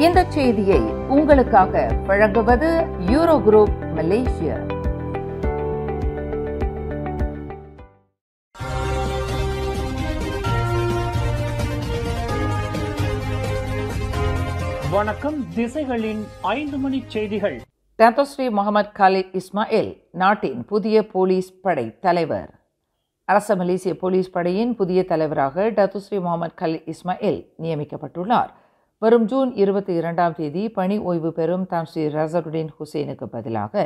இந்த செய்தியை உங்களுக்காக வழங்குவது யூரோ குரூப் மலேசியா. வணக்கம். திசைகளின் 5 மணி செய்திகள். டத்தோ ஸ்ரீ முகமது காலித் இஸ்மாயில் நாட்டின் புதிய போலீஸ் படை தலைவர். அரச மலேசிய போலீஸ் படையின் புதிய தலைவராக டத்தோ ஸ்ரீ முகமது காலித் இஸ்மாயில் நியமிக்கப்பட்டுள்ளார். வரும் ஜூன் 22ஆம் தேதி பணி ஓய்வு பெறும் தான் ஸ்ரீ ரசருடின் ஹுசேனுக்கு பதிலாக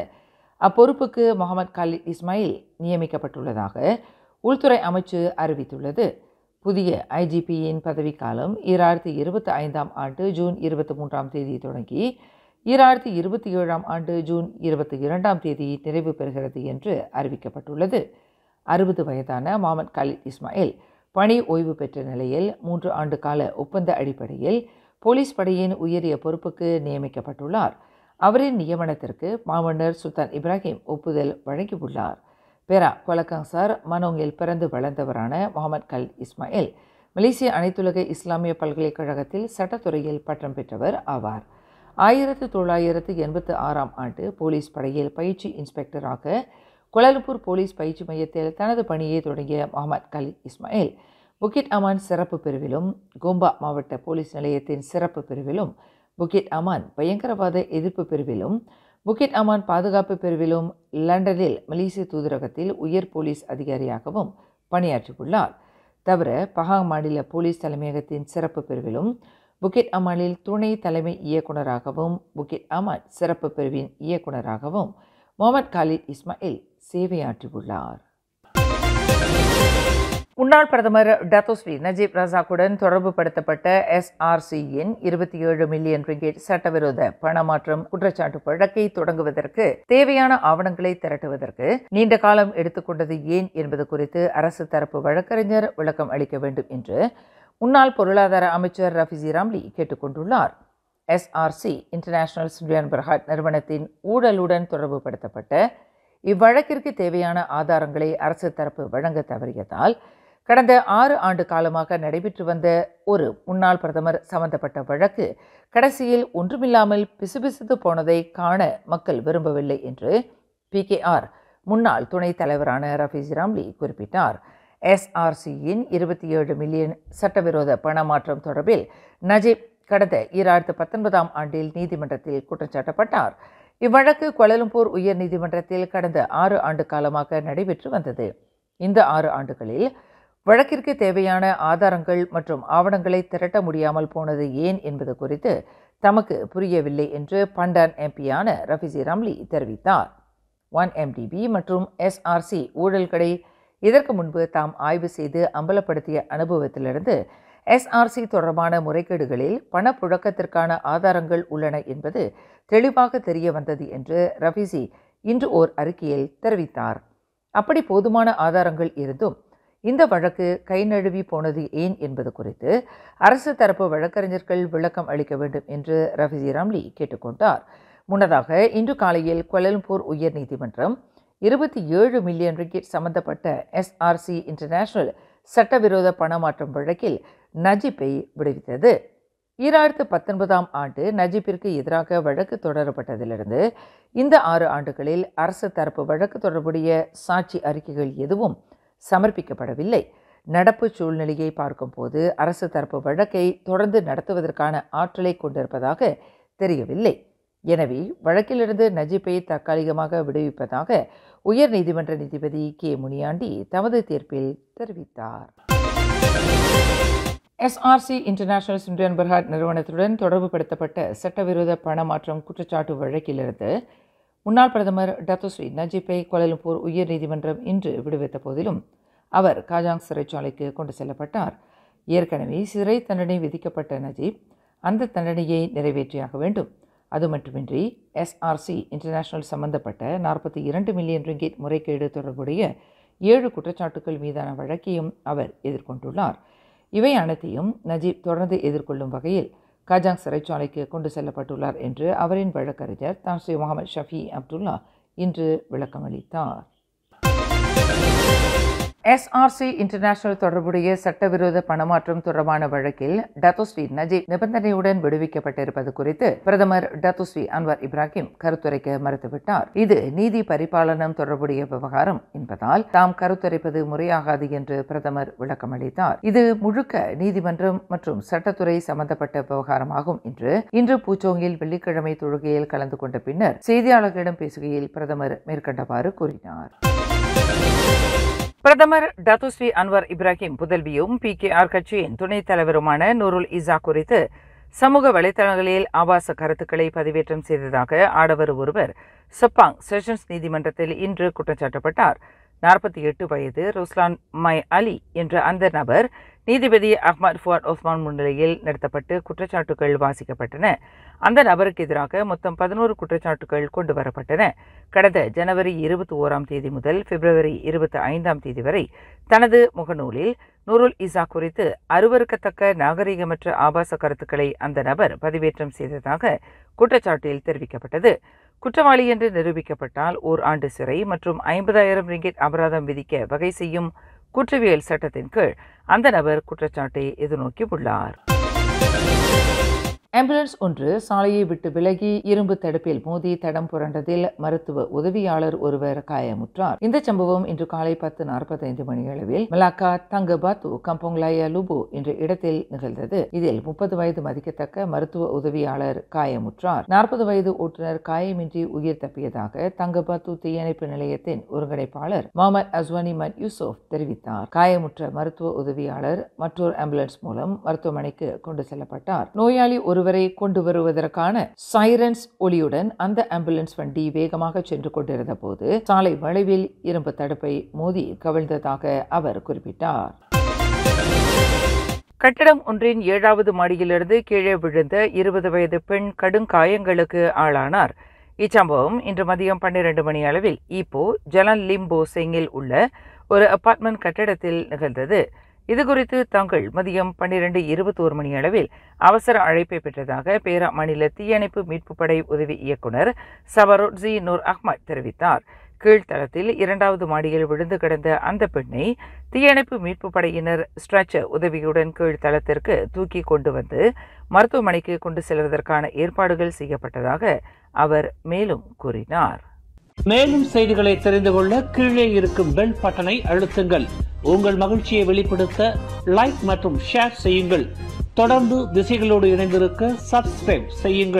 அப்பொறுப்புக்கு முகமது காலித் இஸ்மாயில் நியமிக்கப்பட்டுள்ளதாக உள்துறை அமைச்சு அறிவித்துள்ளது. புதிய ஐஜிபியின் பதவிக்காலம் 2025ஆம் ஆண்டு ஜூன் 23ஆம் தேதி தொடங்கி 2027ஆம் ஆண்டு ஜூன் 22ஆம் தேதி நிறைவு பெறுகிறது என்று அறிவிக்கப்பட்டுள்ளது. 60 வயதான முகமது காலித் இஸ்மாயில் பணி ஓய்வு பெற்ற நிலையில் 3 ஆண்டு கால ஒப்பந்த அடிப்படையில் போலீஸ் படையின் உயரிய பொறுப்புக்கு நியமிக்கப்பட்டுள்ளார். அவரின் நியமனத்திற்கு மாமன்னர் சுல்தான் இப்ராஹிம் ஒப்புதல் வழங்கியுள்ளார். பெரா கொலக்கங்சார் மனோங்கில் பிறந்து வளர்ந்தவரான முகமது காலித் இஸ்மாயில் மலேசிய அனைத்துலக இஸ்லாமிய பல்கலைக்கழகத்தில் சட்டத்துறையில் பட்டம் பெற்றவர் ஆவார். 1986ஆம் ஆண்டு போலீஸ் படையில் பயிற்சி இன்ஸ்பெக்டராக கோலாலம்பூர் போலீஸ் பயிற்சி மையத்தில் தனது பணியை தொடங்கிய முகமது காலித் இஸ்மாயில் புக்கிட் அமான் சிறப்பு பிரிவிலும் கோம்பா மாவட்ட போலீஸ் நிலையத்தின் சிறப்பு பிரிவிலும் புக்கிட் அமான் பயங்கரவாத எதிர்ப்பு பிரிவிலும் புக்கிட் அமான் பாதுகாப்பு பிரிவிலும் லண்டனில் மலேசிய தூதரகத்தில் உயர் போலீஸ் அதிகாரியாகவும் பணியாற்றியுள்ளார். தவிர பஹாங் மாநில போலீஸ் தலைமையகத்தின் சிறப்பு பிரிவிலும் புக்கிட் அமானில் துணை தலைமை இயக்குநராகவும் புக்கிட் அமான் சிறப்பு பிரிவின் இயக்குநராகவும் முகமது காலித் இஸ்மாயில் சேவையாற்றியுள்ளார். முன்னாள் பிரதமர் டத்தோ ஸ்ரீ நஜீப் ரசாக்குடன் தொடர்புபடுத்தப்பட்ட SRCயின் 27 மில்லியன் ரிங்கெட் சட்டவிரோத பணமாற்றம் குற்றச்சாட்டு வழக்கை தொடங்குவதற்கு தேவையான ஆவணங்களை திரட்டுவதற்கு நீண்ட காலம் எடுத்துக்கொண்டது ஏன் என்பது குறித்து அரசு தரப்பு வழக்கறிஞர் விளக்கம் அளிக்க வேண்டும் என்று முன்னாள் பொருளாதார அமைச்சர் ரஃபிசி ராம்லி கேட்டுக்கொண்டுள்ளார். SRC இன்டர்நேஷனல் சிண்டியன் பெர்ஹாட் நிறுவனத்தின் ஊழலுடன் தொடர்புபடுத்தப்பட்ட இவ்வழக்கிற்கு தேவையான ஆதாரங்களை அரசு தரப்பு வழங்க தவறியதால் கடந்த 6 ஆண்டு காலமாக நடைபெற்று வந்த ஒரு முன்னாள் பிரதமர் சம்பந்தப்பட்ட வழக்கு கடைசியில் ஒன்றுமில்லாமல் பிசுபிசுத்து போனதை காண மக்கள் விரும்பவில்லை என்று PKR முன்னாள் துணைத் தலைவரான ரஃபிசி ராம்லி குறிப்பிட்டார். SRCயின் 27 மில்லியன் சட்டவிரோத பணமாற்றம் தொடர்பில் நஜீப் கடந்த 2019ஆம் ஆண்டில் நீதிமன்றத்தில் குற்றம் சாட்டப்பட்டார். இவ்வழக்கு கோலாலம்பூர் உயர் நீதிமன்றத்தில் கடந்த 6 ஆண்டு காலமாக நடைபெற்று வந்தது. இந்த 6 ஆண்டுகளில் வழக்கிற்கு தேவையான ஆதாரங்கள் மற்றும் ஆவணங்களை திரட்ட முடியாமல் போனது ஏன் என்பது குறித்து தமக்கு புரியவில்லை என்று பண்டான் எம்பியான ரஃபிசி ராம்லி தெரிவித்தார். 1MDB மற்றும் SRC ஊழல்களை இதற்கு முன்பு தாம் ஆய்வு செய்து அம்பலப்படுத்திய அனுபவத்திலிருந்து SRC தொடர்பான முறைகேடுகளில் பணப்புழக்கத்திற்கான ஆதாரங்கள் உள்ளன என்பது தெளிவாக தெரிய வந்தது என்று ரஃபிசி இன்று ஓர் அறிக்கையில் தெரிவித்தார். அப்படி போதுமான ஆதாரங்கள் இருந்தும் இந்த வழக்கு கை நழுவி போனது ஏன் என்பது குறித்து அரசு தரப்பு வழக்கறிஞர்கள் விளக்கம் அளிக்க வேண்டும் என்று ரஃபிசி ராம்லி கேட்டுக்கொண்டார். முன்னதாக இன்று காலையில் கோலாலம்பூர் உயர் நீதிமன்றம் 27 மில்லியன் ரிங்கெட் சம்பந்தப்பட்ட SRC இன்டர்நேஷனல் சட்டவிரோத பணமாற்றம் வழக்கில் நஜீப்பை விடுவித்தது. 2019ஆம் ஆண்டு நஜீப்பிற்கு எதிராக வழக்கு தொடரப்பட்டதிலிருந்து இந்த 6 ஆண்டுகளில் அரசு தரப்பு வழக்கு தொடர்புடைய சாட்சி அறிக்கைகள் எதுவும் சமர்ப்பிக்கப்படவில்லை. நடப்பு சூழ்நிலையை பார்க்கும்போது அரசு தரப்பு வழக்கை தொடர்ந்து நடத்துவதற்கான ஆற்றலை கொண்டிருப்பதாக தெரியவில்லை. எனவே வழக்கிலிருந்து நஜீப்பை தற்காலிகமாக விடுவிப்பதாக உயர் நீதிமன்ற நீதிபதி K முனியாண்டி தமது தீர்ப்பில் தெரிவித்தார். SRC இன்டர்நேஷனல் சிண்டியன் பெர்ஹாட் நிறுவனத்துடன் தொடர்புபடுத்தப்பட்ட சட்டவிரோத பணமாற்றம் குற்றச்சாட்டு வழக்கிலிருந்து முன்னாள் பிரதமர் டத்தோ ஸ்ரீ நஜீப்பை கோலாலம்பூர் உயர் நீதிமன்றம் இன்று விடுவித்த போதிலும் அவர் காஜாங் சிறைச்சாலைக்கு கொண்டு செல்லப்பட்டார். ஏற்கனவே சிறை தண்டனை விதிக்கப்பட்ட நஜீப் அந்த தண்டனையை நிறைவேற்றியாக வேண்டும். அது மட்டுமின்றி SRC இன்டர்நேஷனல் சம்பந்தப்பட்ட 42 மில்லியன் ரிங்கெட் முறைகேடு தொடர்புடைய 7 குற்றச்சாட்டுகள் மீதான வழக்கையும் அவர் எதிர்கொண்டுள்ளார். இவை அனைத்தையும் நஜீப் தொடர்ந்து எதிர்கொள்ளும் வகையில் காஜாங் சிறைச்சாலைக்கு கொண்டு செல்லப்பட்டுள்ளார் என்று அவரின் வழக்கறிஞர் தான் ஸ்ரீ முகமது ஷஃபி அப்துல்லா இன்று விளக்கமளித்தார். SRC இன்டர்நேஷனல் தொடர்புடைய சட்டவிரோத பணமாற்றம் தொடர்பான வழக்கில் டத்தோஸ்ரீ நஜீப் நிபந்தனையுடன் விடுவிக்கப்பட்டிருப்பது குறித்து பிரதமர் டத்தோஸ்ரீ அன்வர் இப்ராஹிம் கருத்துரைக்க மறுத்துவிட்டார். இது நீதி பரிபாலனம் தொடர்புடைய விவகாரம் என்பதால் தாம் கருத்துரைப்பது முறையாகாது என்று பிரதமர் விளக்கமளித்தார். இது முழுக்க நீதிமன்றம் மற்றும் சட்டத்துறை சம்பந்தப்பட்ட விவகாரமாகும் என்று இன்று பூச்சோங்கில் வெள்ளிக்கிழமை தொழுகையில் கலந்து கொண்ட பின்னர் செய்தியாளர்களிடம் பேசுகையில் பிரதமர் மேற்கண்டவாறு கூறினார். பிரதமர் டத்தோஸ்ரீ அன்வர் இப்ராஹிம் புதல்வியும் PKR கட்சியின் துணைத் தலைவருமான நூருல் இசா குறித்து சமூக வலைதளங்களில் ஆபாச கருத்துக்களை பதிவேற்றம் செய்ததாக ஆடவர் ஒருவர் செப்பாங் செஷன்ஸ் நீதிமன்றத்தில் இன்று குற்றச்சாட்டப்பட்டார். 48 வயது ருஸ்லான் மை அலி என்ற அந்த நபர் நீதிபதி அஹ்மத் ஃபுவாட் ஒஸ்மான் முன்னிலையில் நடத்தப்பட்டு குற்றச்சாட்டுகள் வாசிக்கப்பட்டன. அந்த நபருக்கு எதிராக மொத்தம் 11 குற்றச்சாட்டுகள் கொண்டு வரப்பட்டன. கடந்த ஜனவரி 21ஆம் தேதி முதல் பிப்ரவரி 25ஆம் தேதி வரை தனது முகநூலில் நூருல் இசா குறித்து அருவருக்கத்தக்க நாகரிகமற்ற ஆபாச கருத்துக்களை அந்த நபர் பதிவேற்றம் செய்ததாக குற்றச்சாட்டில் தெரிவிக்கப்பட்டது. குற்றவாளி என்று நிரூபிக்கப்பட்டால் 1 ஆண்டு சிறை மற்றும் 50,000 ரிங்கிட் அபராதம் விதிக்க வகை செய்யும் குற்றவியல் சட்டத்தின் கீழ் அந்த நபர் குற்றச்சாட்டை எதிர்நோக்கியுள்ளார். ஆம்புலன்ஸ் ஒன்று சாலையை விட்டு விலகி இரும்பு தடுப்பில் மோதி தடம் புரண்டதில் மருத்துவ உதவியாளர் ஒருவர் காயமுற்றார். இந்த சம்பவம் இன்று காலை 10:45 மணியளவில் மலாக்கா தங்கபாத்து கம்போங்லாயா லுபு என்ற இடத்தில் நிகழ்ந்தது. இதில் 30 வயது மதிக்கத்தக்க மருத்துவ உதவியாளர் காயமுற்றார். 40 வயது ஓட்டுநர் காயமின்றி உயிர் தப்பியதாக தங்கபாத்து தீயணைப்பு நிலையத்தின் ஒருங்கிணைப்பாளர் முகமது அஸ்வானி மட் யூசுப் தெரிவித்தார். காயமுற்ற மருத்துவ உதவியாளர் மற்றொரு ஆம்புலன்ஸ் மூலம் மருத்துவமனைக்கு கொண்டு செல்லப்பட்டார். நோயாளி ஒருவரை கொண்டு வருவதற்கான சைரன்ஸ் ஒலியுடன் அந்த ஆம்புலன்ஸ் வண்டி வேகமாக சென்று கொண்டிருந்த போது சாலை வளைவில் இரும்பு தடுப்பை மோதி கவிழ்ந்ததாக அவர் குறிப்பிட்டார். கட்டடம் ஒன்றின் 7வது மாடியிலிருந்து கீழே விழுந்த 20 வயது பெண் கடுங்காயங்களுக்கு ஆளானார். இச்சம்பவம் இன்று மதியம் 12 மணி அளவில் ஈப்போ ஜலன் லிம்போ செங்கில் உள்ள ஒரு அபார்ட்மெண்ட் கட்டடத்தில் நிகழ்ந்தது. இதுகுறித்து தாங்கள் மதியம் 12:21 மணி அளவில் அவசர அழைப்பை பெற்றதாக பேரா மாநில தீயணைப்பு மீட்பு படை உதவி இயக்குநர் சபரோட்ஸி நூர் அஹ்மத் தெரிவித்தார். கீழ்த்தளத்தில் 2வது மாடியில் விழுந்து கிடந்த அந்த பெண்ணை தீயணைப்பு மீட்பு படையினர் ஸ்ட்ரெச்சர் உதவியுடன் கீழ்த்தளத்திற்கு தூக்கி கொண்டு வந்து மருத்துவமனைக்கு கொண்டு செல்வதற்கான ஏற்பாடுகள் செய்யப்பட்டதாக அவர் மேலும் கூறினார். மேலும் செய்திகளை தெரிந்து கொள்ள கீழே இருக்கும் பெல் பட்டனை அழுத்துங்கள். உங்கள் மகிழ்ச்சியை வெளிப்படுத்த லைக் மற்றும் ஷேர் செய்யுங்கள். தொடர்ந்து திசைகளோடு இணைந்திருக்க சப்ஸ்கிரைப் செய்யுங்கள்.